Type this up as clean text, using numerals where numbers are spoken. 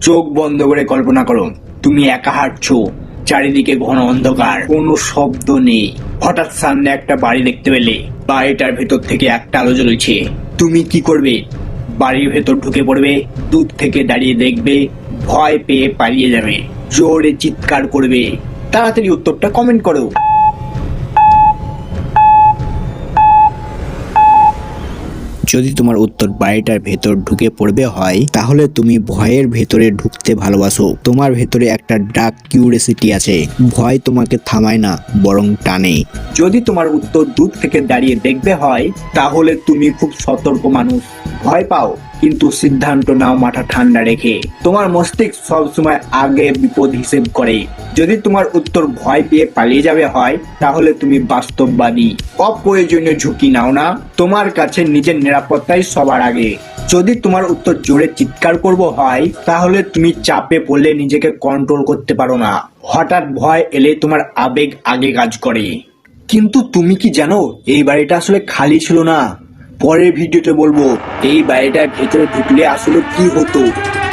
চোখ বন্ধ করে কল্পনা করো, তুমি একা হাঁটছো, চারিদিকে ঘন অন্ধকার, কোনো শব্দ নেই। হঠাৎ সামনে একটা বাড়ি দেখতে পেলে, বাড়িটার ভেতর থেকে একটা আলো জ্বলছে। তুমি কি করবে? বাড়ির ভেতর ঢুকে পড়বে, দূর থেকে দাঁড়িয়ে দেখবে, ভয় পেয়ে পালিয়ে যাবে, জোরে চিৎকার করবে? তাড়াতাড়ি উত্তরটা কমেন্ট করো। যদি তোমার উত্তর বাড়িটার ভেতর ঢুকে পড়বে হয়, তাহলে তুমি ভয়ের ভেতরে ঢুকতে ভালোবাসো। তোমার ভেতরে একটা ডার্ক কিউরিওসিটি আছে। ভয় তোমাকে থামায় না, বরং টানে। যদি তোমার উত্তর দূর থেকে দাঁড়িয়ে দেখবে হয়, তাহলে তুমি খুব সতর্ক মানুষ। ভয় পাও, কিন্তু সিদ্ধান্ত নাও মাথা ঠান্ডা রেখে। তোমার মস্তিষ্ক সবসময় আগে বিপদ হিসেব করে। যদি তোমার উত্তর ভয় পেয়ে পালিয়ে যাবে হয়, তাহলে তুমি বাস্তববাদী। অপ্রয়োজনীয় ঝুঁকি নাও না, তোমার কাছে নিজের নিরাপত্তাই সবার আগে। যদি তোমার উত্তর জোরে চিৎকার করব হয়, তাহলে তুমি চাপে পড়লে নিজেকে কন্ট্রোল করতে পারো না। হঠাৎ ভয় এলে তোমার আবেগ আগে কাজ করে। কিন্তু তুমি কি জানো, এই বাড়িটা আসলে খালি ছিল না। পরের ভিডিওতে বলবো এই বাড়িটার ভেতরে ঢুকলে আসলে কি হতো।